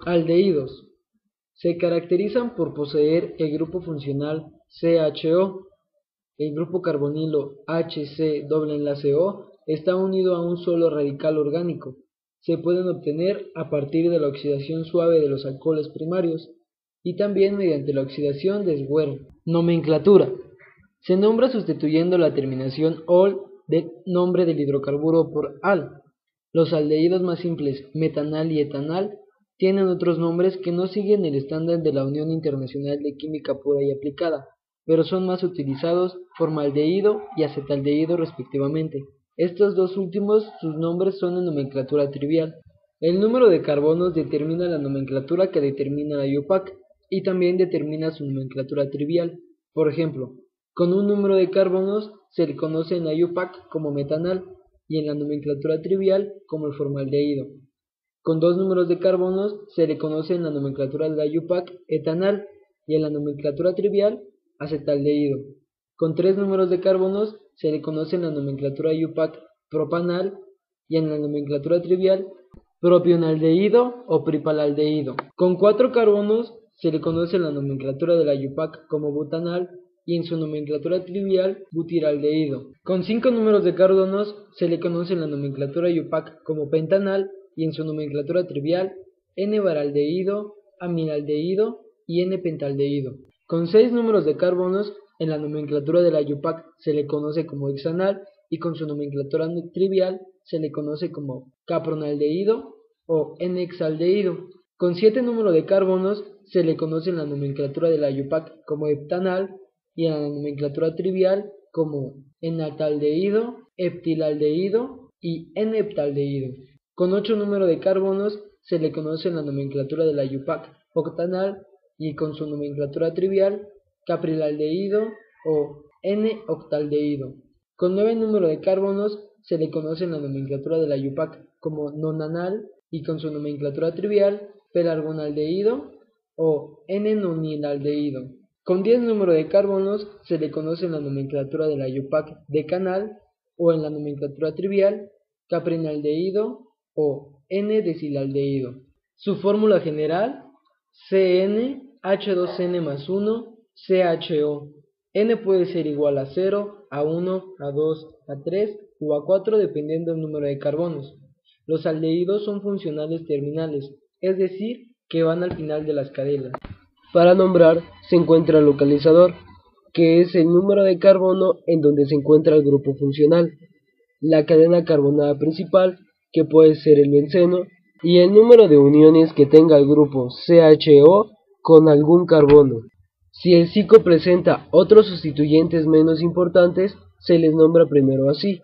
Aldehídos. Se caracterizan por poseer el grupo funcional CHO. El grupo carbonilo HC doble enlace O está unido a un solo radical orgánico. Se pueden obtener a partir de la oxidación suave de los alcoholes primarios y también mediante la oxidación de Swery. Nomenclatura. Se nombra sustituyendo la terminación ol del nombre del hidrocarburo por al. Los aldehídos más simples, metanal y etanal, tienen otros nombres que no siguen el estándar de la Unión Internacional de Química Pura y Aplicada, pero son más utilizados formaldehído y acetaldehído respectivamente. Estos dos últimos, sus nombres son en nomenclatura trivial. El número de carbonos determina la nomenclatura que determina la IUPAC y también determina su nomenclatura trivial. Por ejemplo, con un número de carbonos se le conoce en la IUPAC como metanal y en la nomenclatura trivial como el formaldehído. Con dos números de carbonos se le conoce en la nomenclatura de la IUPAC etanal y en la nomenclatura trivial acetaldehído. Con tres números de carbonos se le conoce en la nomenclatura IUPAC propanal y en la nomenclatura trivial propionaldehído o pripalaldehído. Con cuatro carbonos se le conoce en la nomenclatura de la IUPAC como butanal y en su nomenclatura trivial butiraldehído. Con 5 números de carbonos se le conoce en la nomenclatura IUPAC como pentanal y en su nomenclatura trivial N-baraldehído, aminaldehído y N-pentaldehído. Con 6 números de carbonos en la nomenclatura de la IUPAC se le conoce como hexanal y con su nomenclatura trivial se le conoce como capronaldehído o N-hexaldehído. Con 7 números de carbonos se le conoce en la nomenclatura de la IUPAC como heptanal y en la nomenclatura trivial como enataldehído, heptilaldehído y N-heptaldehído. Con 8 números de carbonos se le conoce en la nomenclatura de la IUPAC octanal y con su nomenclatura trivial caprilaldehído o N-octaldehído. Con 9 números de carbonos se le conoce en la nomenclatura de la IUPAC como nonanal y con su nomenclatura trivial pelargonaldehído o N-nonilaldehído. Con 10 números de carbonos se le conoce en la nomenclatura de la IUPAC decanal o en la nomenclatura trivial caprinaldehído o N-desilaldehído. Su fórmula general CnH2n más 1 CHO. N puede ser igual a 0, a 1, a 2, a 3 o a 4 dependiendo del número de carbonos. Los aldehídos son funcionales terminales, es decir, que van al final de las cadenas. Para nombrar se encuentra el localizador, que es el número de carbono en donde se encuentra el grupo funcional, la cadena carbonada principal, que puede ser el benceno, y el número de uniones que tenga el grupo CHO con algún carbono. Si el cico presenta otros sustituyentes menos importantes, se les nombra primero así: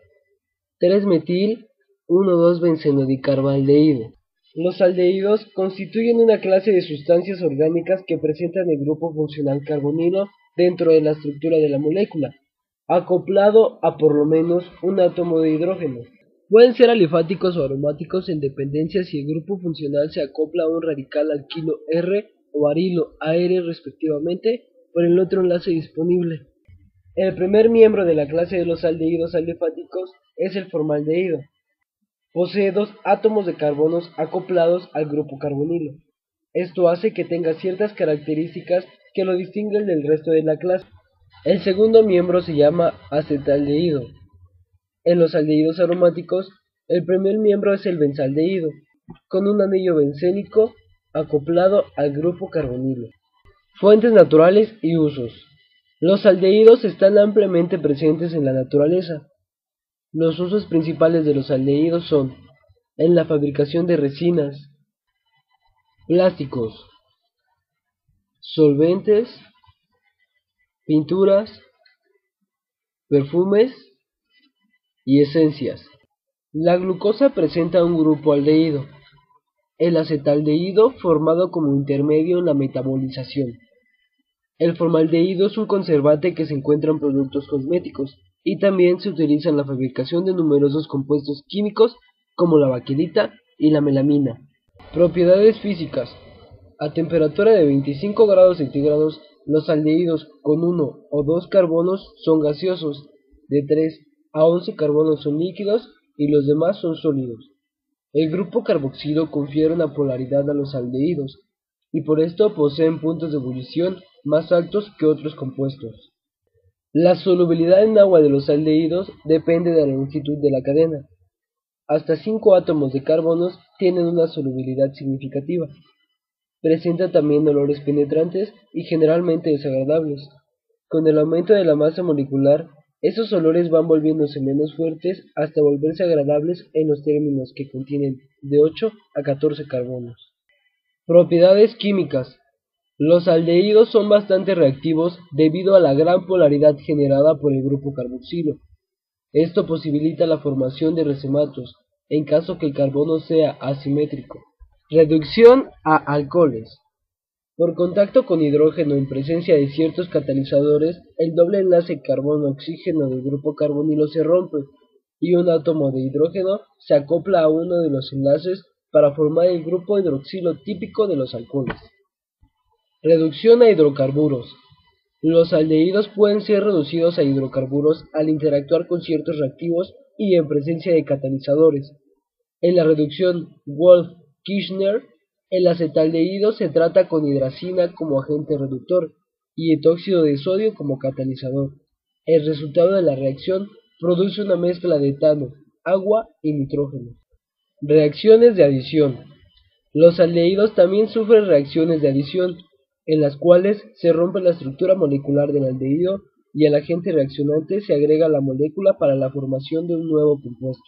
3-metil 1,2-benzenodicarbaldehído. Los aldehídos constituyen una clase de sustancias orgánicas que presentan el grupo funcional carbonilo dentro de la estructura de la molécula, acoplado a por lo menos un átomo de hidrógeno. Pueden ser alifáticos o aromáticos en dependencia si el grupo funcional se acopla a un radical alquilo R o arilo AR respectivamente por el otro enlace disponible. El primer miembro de la clase de los aldehídos alifáticos es el formaldehído. Posee dos átomos de carbonos acoplados al grupo carbonilo. Esto hace que tenga ciertas características que lo distinguen del resto de la clase. El segundo miembro se llama acetaldehído. En los aldehídos aromáticos, el primer miembro es el benzaldehído, con un anillo bencénico acoplado al grupo carbonilo. Fuentes naturales y usos. Los aldehídos están ampliamente presentes en la naturaleza. Los usos principales de los aldehídos son en la fabricación de resinas, plásticos, solventes, pinturas, perfumes y esencias. La glucosa presenta un grupo aldehído, el acetaldehído formado como intermedio en la metabolización. El formaldehído es un conservante que se encuentra en productos cosméticos y también se utiliza en la fabricación de numerosos compuestos químicos como la baquelita y la melamina. Propiedades físicas. A temperatura de 25 grados centígrados, los aldehídos con 1 o 2 carbonos son gaseosos, de 3 a 11 carbonos son líquidos y los demás son sólidos. El grupo carboxilo confiere una polaridad a los aldehídos, y por esto poseen puntos de ebullición más altos que otros compuestos. La solubilidad en agua de los aldehídos depende de la longitud de la cadena. Hasta 5 átomos de carbonos tienen una solubilidad significativa. Presenta también olores penetrantes y generalmente desagradables. Con el aumento de la masa molecular, esos olores van volviéndose menos fuertes hasta volverse agradables en los términos que contienen de 8 a 14 carbonos. Propiedades químicas. Los aldehídos son bastante reactivos debido a la gran polaridad generada por el grupo carboxilo. Esto posibilita la formación de racematos, en caso que el carbono sea asimétrico. Reducción a alcoholes. Por contacto con hidrógeno en presencia de ciertos catalizadores, el doble enlace carbono-oxígeno del grupo carbonilo se rompe, y un átomo de hidrógeno se acopla a uno de los enlaces para formar el grupo hidroxilo típico de los alcoholes. Reducción a hidrocarburos. Los aldehídos pueden ser reducidos a hidrocarburos al interactuar con ciertos reactivos y en presencia de catalizadores. En la reducción Wolff-Kishner, el acetaldehído se trata con hidracina como agente reductor y etóxido de sodio como catalizador. El resultado de la reacción produce una mezcla de etano, agua y nitrógeno. Reacciones de adición. Los aldehídos también sufren reacciones de adición, en las cuales se rompe la estructura molecular del aldehído y al agente reaccionante se agrega la molécula para la formación de un nuevo compuesto.